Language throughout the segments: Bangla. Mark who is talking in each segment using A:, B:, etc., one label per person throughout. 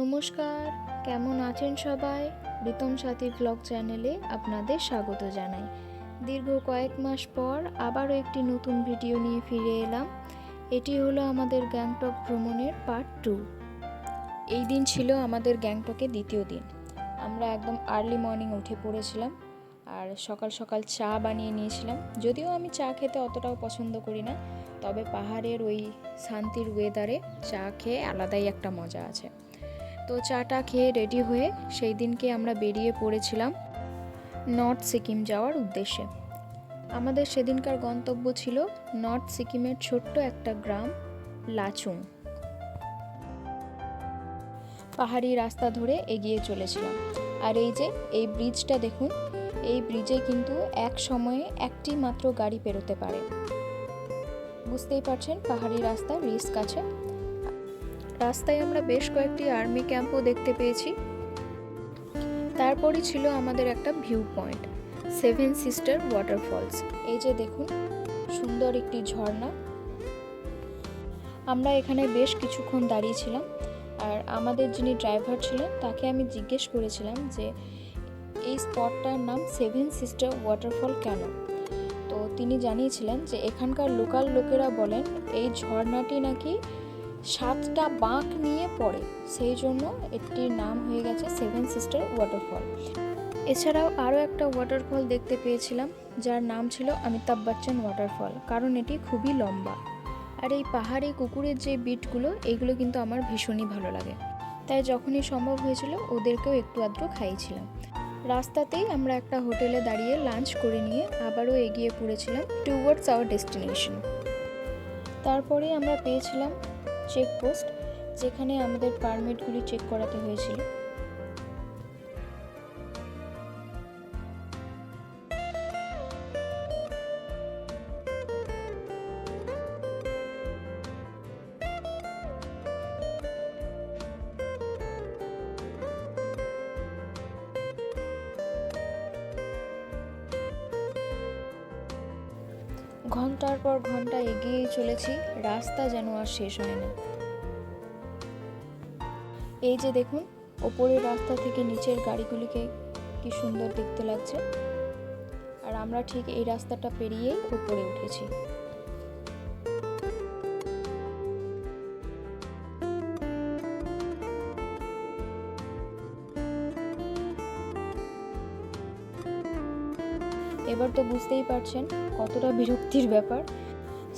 A: নমস্কার, কেমন আছেন সবাই? রিতম সাথী ব্লগ চ্যানেলে আপনাদের স্বাগত জানাই। দীর্ঘ কয়েক মাস পর আবারও একটি নতুন ভিডিও নিয়ে ফিরে এলাম। এটি হলো আমাদের গ্যাংটক ভ্রমণের পার্ট 2। এই দিন ছিল আমাদের গ্যাংটকে দ্বিতীয় দিন। আমরা একদম আর্লি মর্নিং উঠে পড়েছিলাম আর সকাল সকাল চা বানিয়ে নিয়েছিলাম। যদিও আমি চা খেতে অতটাও পছন্দ করি না, তবে পাহাড়ের ওই শান্তির ওয়েদারে চা খেয়ে আলাদাই একটা মজা আছে। তো চাটা খেয়ে রেডি হয়ে সেই দিনকে আমরা বেরিয়ে পড়েছিলাম নর্থ সিকিম যাওয়ার উদ্দেশ্যে। আমাদের সেদিনকার গন্তব্য ছিল নর্থ সিকিমের ছোট্ট একটা গ্রাম লাচুং। পাহাড়ি রাস্তা ধরে এগিয়ে চলেছিলাম। আর এই ব্রিজটা দেখুন, এই ব্রিজে কিন্তু এক সময়ে একটি মাত্র গাড়ি পেরোতে পারে। বুঝতেই পারছেন পাহাড়ি রাস্তার রিস্ক আছে। রাস্তায় আমরা বেশ কয়েকটি আর্মি ক্যাম্পও দেখতে পেয়েছি। তারপরই ছিল আমাদের একটা ভিউ পয়েন্ট, 7 সিস্টার ওয়াটারফলস। এই যে দেখুন, সুন্দর একটি ঝর্ণা। আমরা এখানে বেশ কিছুক্ষণ দাঁড়িয়েছিলাম, আর আমাদের যিনি ড্রাইভার ছিলেন তাকে আমি জিজ্ঞেস করেছিলাম যে এই স্পটটার নাম 7 সিস্টার ওয়াটারফল কেন। তো তিনি জানিয়েছিলেন যে এখানকার লোকাল লোকেরা বলেন এই ঝর্ণাটি নাকি 7টা বাঁক নিয়ে পড়ে, সেই জন্য এটির নাম হয়ে গেছে 7 সিস্টার ওয়াটারফল। এছাড়াও আরও একটা ওয়াটারফল দেখতে পেয়েছিলাম যার নাম ছিল অমিতাভ বচ্চন ওয়াটারফল, কারণ এটি খুবই লম্বা। আর এই পাহাড়ি কুকুরের যে বিটগুলো, এইগুলো কিন্তু আমার ভীষণই ভালো লাগে, তাই যখনই সম্ভব হয়েছিল ওদেরকেও একটু আধটু খাইয়েছিলাম। রাস্তাতেই আমরা একটা হোটেলে দাঁড়িয়ে লাঞ্চ করে নিয়ে আবারও এগিয়ে পড়েছিলাম টুয়ার্ডস আওয়ার ডেস্টিনেশন। তারপরে আমরা পেয়েছিলাম চেকপোস্ট, যেখানে আমাদের পারমিটগুলি চেক করাতে হয়েছিল। ঘন্টার পর ঘন্টা এগিয়েই চলেছি, রাস্তা যেন আর শেষ হয় না। এই যে দেখুন, ওপরের রাস্তা থেকে নিচের গাড়িগুলিকে কি সুন্দর দেখতে লাগছে। আর আমরা ঠিক এই রাস্তাটা পেরিয়েই উপরে উঠেছি। এবার তো বুঝতেই পারছেন কতটা বিরক্তির ব্যাপার।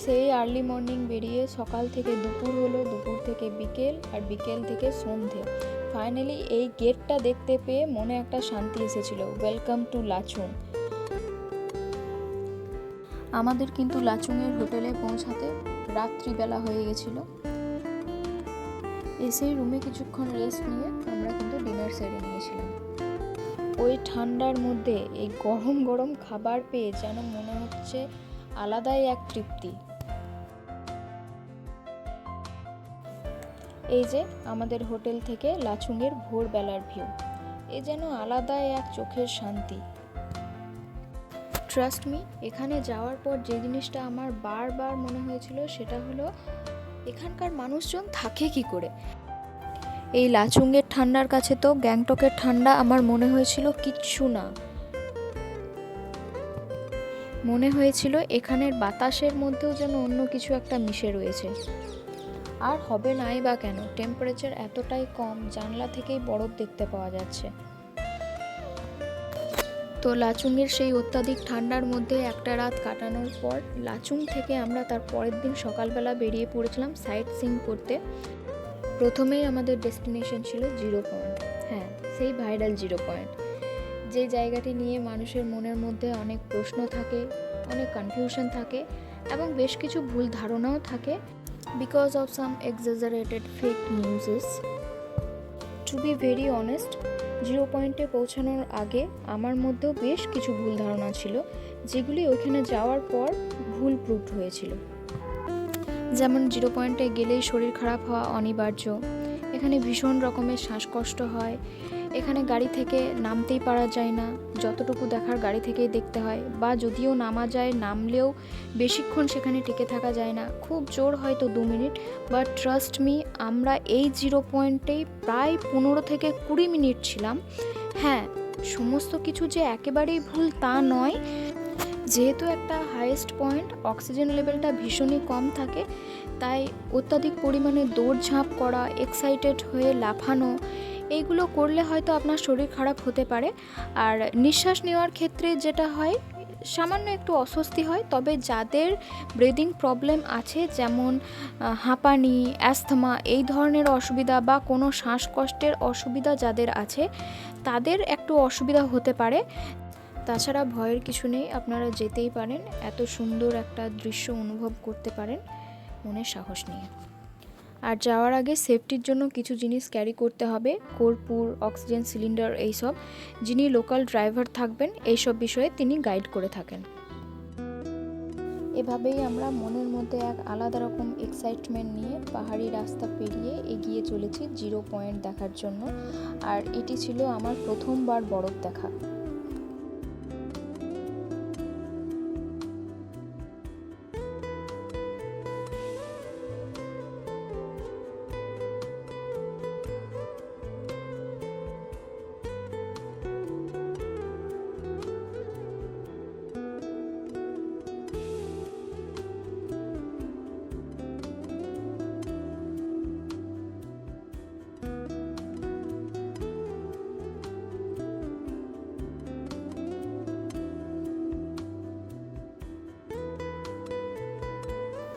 A: সেই আর্লি মর্নিং বেরিয়ে সকাল থেকে দুপুর হলো, দুপুর থেকে বিকেল, আর বিকেল থেকে সন্ধে। ফাইনালি এই গেটটা দেখতে পেয়ে মনে একটা শান্তি এসেছিল, ওয়েলকাম টু লাচুং। আমাদের কিন্তু লাচুংয়ের হোটেলে পৌঁছাতে রাত্রিবেলা হয়ে গেছিল। এসেই রুমে কিছুক্ষণ রেস্ট নিয়ে আমরা কিন্তু ডিনার সেরে নিয়েছিলাম। ওই ঠান্ডার মধ্যে এই গরম গরম খাবার পেয়ে যেন মনে হচ্ছে আলাদাই এক তৃপ্তি। এই যে আমাদের হোটেল থেকে লাচুংয়ের ভোরবেলার ভিউ, এ যেন আলাদাই এক চোখের শান্তি। ট্রাস্ট মি, এখানে যাওয়ার পর যে জিনিসটা আমার বারবার মনে হয়েছিল সেটা হলো এখানকার মানুষজন থাকে কি করে। এই লাচুংয়ের ঠান্ডার কাছে তো গ্যাংটকের ঠান্ডা আমার মনে হয়েছিল কিচ্ছু না। মনে হয়েছিল এখানের বাতাসের মধ্যেও যেন অন্য কিছু একটা মিশে রয়েছে। আর হবে নাই বা কেন, টেম্পারেচার এতটাই কম, জানলা থেকেই বরফ দেখতে পাওয়া যাচ্ছে। তো লাচুংয়ের সেই অত্যাধিক ঠান্ডার মধ্যে একটা রাত কাটানোর পর লাচুং থেকে আমরা তার পরের দিন সকালবেলা বেরিয়ে পড়েছিলাম সাইট সিইং করতে। প্রথমেই আমাদের ডেস্টিনেশন ছিল জিরো পয়েন্ট। হ্যাঁ, সেই ভাইরাল জিরো পয়েন্ট, যে জায়গাটি নিয়ে মানুষের মনের মধ্যে অনেক প্রশ্ন থাকে, অনেক কনফিউশন থাকে, এবং বেশ কিছু ভুল ধারণাও থাকে because of some exaggerated fake news. To be very honest, zero পয়েন্টে পৌঁছানোর আগে আমার মধ্যেও বেশ কিছু ভুল ধারণা ছিল, যেগুলি ওইখানে যাওয়ার পর ভুল প্রুভড হয়েছিল। যেমন জিরো পয়েন্টে গেলেই শরীর খারাপ হওয়া অনিবার্য, এখানে ভীষণ রকমের শ্বাসকষ্ট হয়, এখানে গাড়ি থেকে নামতেই পারা যায় না, যতটুকু দেখার গাড়ি থেকেই দেখতে হয়, বা যদিও নামা যায়, নামলেও বেশিক্ষণ সেখানে টিকে থাকা যায় না, খুব জোর হয়তো 2 মিনিট। বাট ট্রাস্ট মি, আমরা এই 0 পয়েন্টেই প্রায় 15 থেকে 20 মিনিট ছিলাম। হ্যাঁ, সমস্ত কিছু যে একেবারেই ভুল তা নয়, যেহেতু একটা হাইয়েস্ট পয়েন্ট, অক্সিজেন লেভেলটা ভীষণই কম থাকে, তাই অত্যাধিক পরিমাণে দৌড়ঝাঁপ করা, এক্সাইটেড হয়ে লাফানো, এইগুলো করলে হয়তো আপনার শরীর খারাপ হতে পারে। আর নিঃশ্বাস নেওয়ার ক্ষেত্রে যেটা হয়, সামান্য একটু অস্বস্তি হয়, তবে যাদের ব্রিদিং প্রবলেম আছে, যেমন হাঁপানি, অ্যাস্থমা এই ধরনের অসুবিধা, বা কোনো শ্বাসকষ্টের অসুবিধা যাদের আছে, তাদের একটু অসুবিধা হতে পারে। তাছাড়া ভয়ের কিছু নেই, আপনারা যেতেই পারেন, এত সুন্দর একটা দৃশ্য অনুভব করতে পারেন মনের সাহস নিয়ে। আর যাওয়ার আগে সেফটির জন্য কিছু জিনিস ক্যারি করতে হবে, কর্পূর, অক্সিজেন সিলিন্ডার এইসব। যিনি লোকাল ড্রাইভার থাকবেন এইসব বিষয়ে তিনি গাইড করে থাকেন। এভাবেই আমরা মনের মধ্যে এক আলাদা রকম এক্সাইটমেন্ট নিয়ে পাহাড়ি রাস্তা পেরিয়ে এগিয়ে চলেছি 0 পয়েন্ট দেখার জন্য। আর এটি ছিল আমার প্রথমবার বরফ দেখা।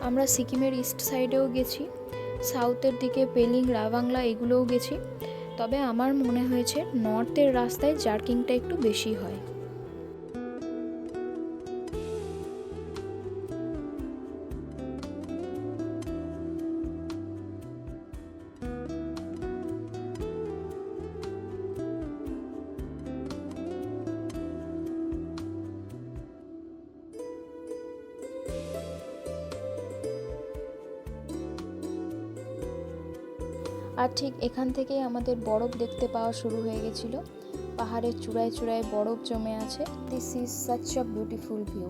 A: আমরা সিকিমের ইস্ট সাইডেও গেছি, সাউথের দিকে পেলিং, রাবাংলা এগুলোও গেছি, তবে আমার মনে হয়েছে নর্থের রাস্তায় জার্কিংটা একটু বেশি হয়। আর ঠিক এখান থেকেই আমাদের বরফ দেখতে পাওয়া শুরু হয়ে গেছিল। পাহাড়ের চূড়ায় চূড়ায় বরফ জমে আছে। This is such a beautiful view.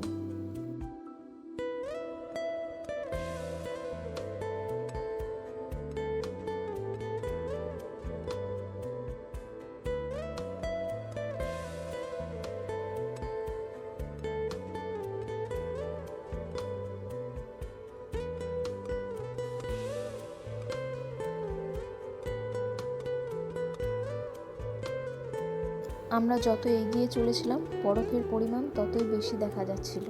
A: আমরা যত এগিয়ে চলেছিলাম, বরফের পরিমাণ ততই বেশি দেখা যাচ্ছিল।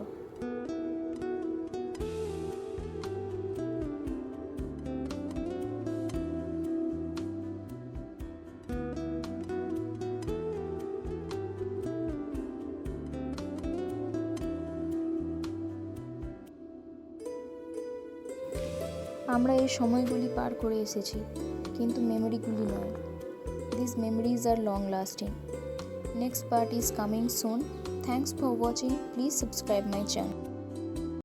A: আমরা এই সময়গুলি পার করে এসেছি, কিন্তু মেমোরিগুলি নয়। These memories are long lasting. Next part is coming soon. Thanks for watching. Please subscribe my channel.